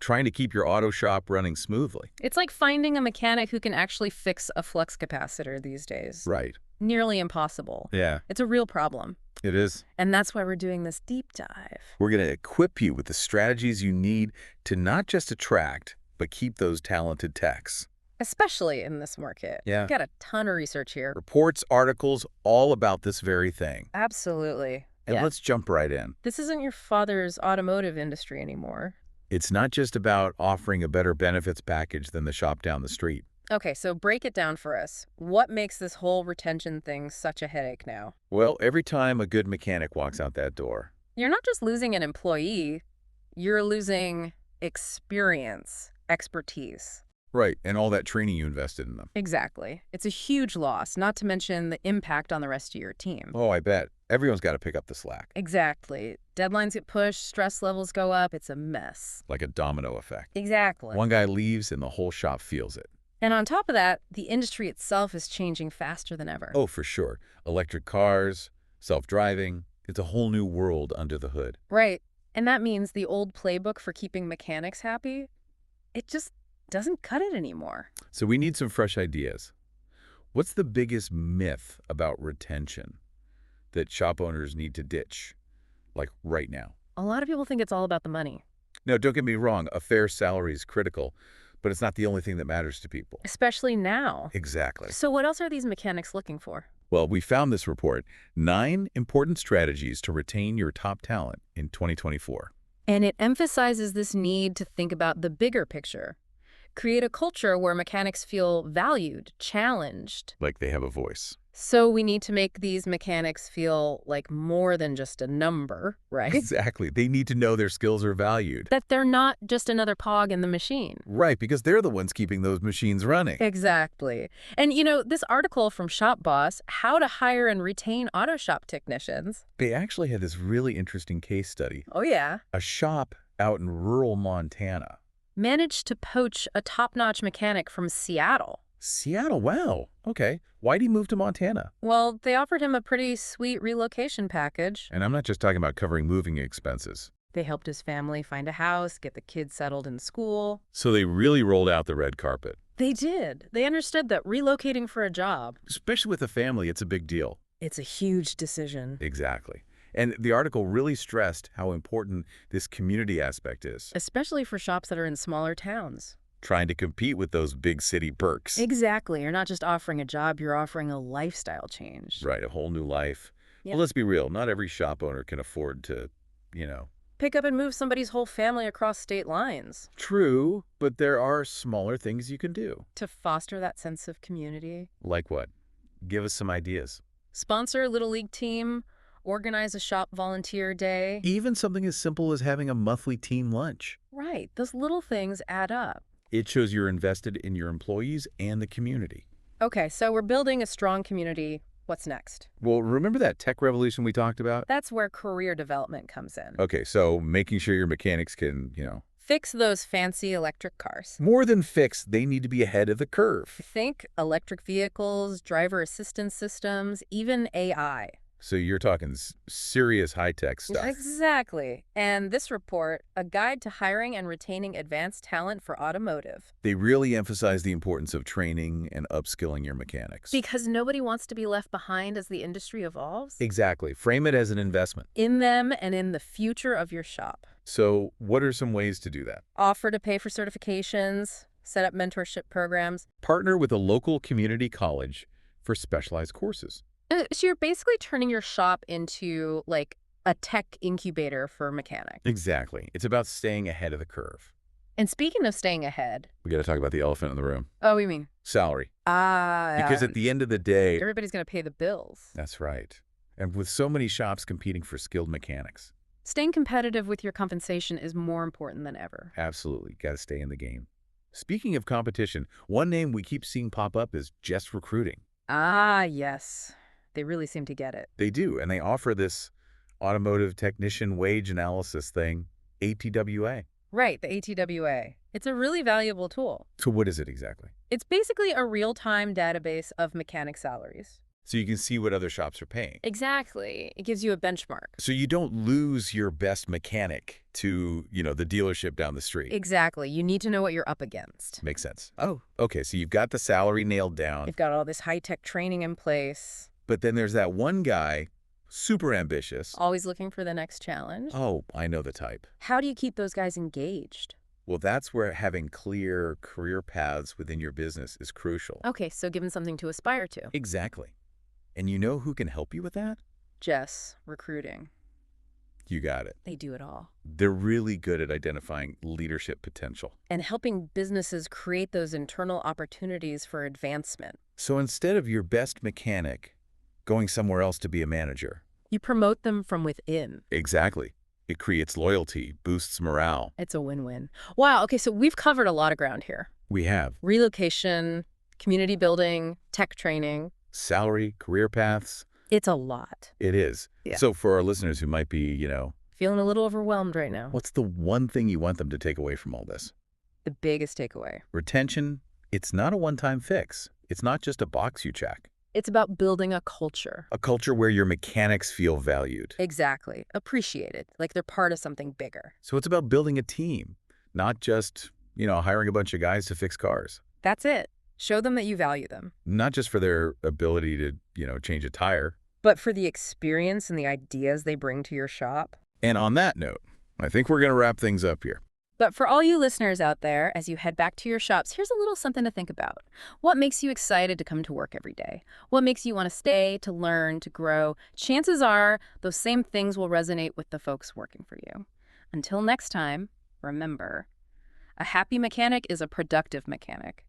trying to keep your auto shop running smoothly. It's like finding a mechanic who can actually fix a flux capacitor these days. Right. Nearly impossible. Yeah, It's a real problem. it is. And that's why we're doing this deep dive. We're going to equip you with the strategies you need to not just attract, but keep those talented techs. Especially in this market. Yeah. We've got a ton of research here. Reports, articles, all about this very thing. Absolutely. And Yeah. let's jump right in. This isn't your father's automotive industry anymore. It's not just about offering a better benefits package than the shop down the street. Okay, so break it down for us. What makes this whole retention thing such a headache now? Well, every time a good mechanic walks out that door, You're not just losing an employee, you're losing experience, expertise. right, and all that training you invested in them. Exactly. It's a huge loss, not to mention the impact on the rest of your team. Oh, I bet. Everyone's got to pick up the slack, Exactly. Deadlines get pushed, stress levels go up, it's a mess. like a domino effect. Exactly. One guy leaves and the whole shop feels it. And on top of that, the industry itself is changing faster than ever. Oh, for sure. Electric cars, self-driving. It's a whole new world under the hood. Right. And that means the old playbook for keeping mechanics happy, it just doesn't cut it anymore. So we need some fresh ideas. What's the biggest myth about retention that shop owners need to ditch, like right now? A lot of people think it's all about the money, No, don't get me wrong. A fair salary is critical, but it's not the only thing that matters to people. especially now. Exactly. So what else are these mechanics looking for? Well, we found this report, 9 important strategies to retain your top talent in 2024. And it emphasizes this need to think about the bigger picture. Create a culture where mechanics feel valued, challenged. Like they have a voice. So we need to make these mechanics feel like more than just a number, right? Exactly. They need to know their skills are valued. That they're not just another cog in the machine. Right, because they're the ones keeping those machines running. Exactly. And this article from Shop Boss, How to Hire and Retain Auto Shop Technicians. They actually had this really interesting case study. Oh, yeah. A shop out in rural Montana. Managed to poach a top-notch mechanic from Seattle. Seattle, wow. Okay. Why'd he move to Montana? Well, they offered him a pretty sweet relocation package. And I'm not just talking about covering moving expenses. They helped his family find a house, get the kids settled in school. So they really rolled out the red carpet. They did. They understood that relocating for a job, Especially with a family, it's a big deal. it's a huge decision. Exactly. And the article really stressed how important this community aspect is. Especially for shops that are in smaller towns. Trying to compete with those big city perks. Exactly. You're not just offering a job, you're offering a lifestyle change. Right, a whole new life. Yeah. Well, let's be real. Not every shop owner can afford to, Pick up and move somebody's whole family across state lines. True, but there are smaller things you can do. To foster that sense of community. Like what? Give us some ideas. Sponsor a Little League team. Organize a shop volunteer day. Even something as simple as having a monthly team lunch. Right. Those little things add up. It shows you're invested in your employees and the community. Okay, so we're building a strong community. What's next? Well, remember that tech revolution we talked about? That's where career development comes in. Okay, so making sure your mechanics can, Fix those fancy electric cars. more than fix, they need to be ahead of the curve. Think electric vehicles, driver assistance systems, even AI. So you're talking serious high-tech stuff. Exactly. And this report, A Guide to Hiring and Retaining Advanced Talent for Automotive. They really emphasize the importance of training and upskilling your mechanics. Because nobody wants to be left behind as the industry evolves. Exactly. Frame it as an investment. In them and in the future of your shop. So what are some ways to do that? Offer to pay for certifications, set up mentorship programs. Partner with a local community college for specialized courses. So you're basically turning your shop into like a tech incubator for mechanics. Exactly. It's about staying ahead of the curve. And speaking of staying ahead. We got to talk about the elephant in the room. Oh, you mean? Salary. Ah. Because at the end of the day, everybody's going to pay the bills. that's right. And with so many shops competing for skilled mechanics. Staying competitive with your compensation is more important than ever. Absolutely. Got to stay in the game. Speaking of competition, one name we keep seeing pop up is Jess Recruiting. Ah, yes. They really seem to get it. They do, and they offer this automotive technician wage analysis thing, ATWA. Right, the ATWA. It's a really valuable tool. So what is it exactly? It's basically a real-time database of mechanic salaries. So you can see what other shops are paying. Exactly. It gives you a benchmark. So you don't lose your best mechanic to, the dealership down the street. Exactly. You need to know what you're up against. Makes sense. Oh, okay, so you've got the salary nailed down. You've got all this high-tech training in place. But then there's that one guy, super ambitious. Always looking for the next challenge. Oh, I know the type. How do you keep those guys engaged? Well, that's where having clear career paths within your business is crucial. Okay, so give them something to aspire to. Exactly. And you know who can help you with that? Jess Recruiting. You got it. They do it all. They're really good at identifying leadership potential. And helping businesses create those internal opportunities for advancement. So instead of your best mechanic going somewhere else to be a manager. You promote them from within. Exactly. It creates loyalty, boosts morale. It's a win-win. Wow, okay, so we've covered a lot of ground here. We have Relocation, community building, tech training. salary, career paths. It's a lot. It is. Yeah. So for our listeners who might be, Feeling a little overwhelmed right now. what's the one thing you want them to take away from all this? The biggest takeaway? Retention, it's not a one-time fix. It's not just a box you check. It's about building a culture. A culture where your mechanics feel valued. Exactly. Appreciated, like they're part of something bigger. So it's about building a team, not just, hiring a bunch of guys to fix cars. That's it. Show them that you value them. Not just for their ability to, change a tire. But for the experience and the ideas they bring to your shop. And on that note, I think we're going to wrap things up here. But for all you listeners out there, as you head back to your shops, here's a little something to think about. What makes you excited to come to work every day? What makes you want to stay, to learn, to grow? Chances are those same things will resonate with the folks working for you. Until next time, remember, a happy mechanic is a productive mechanic.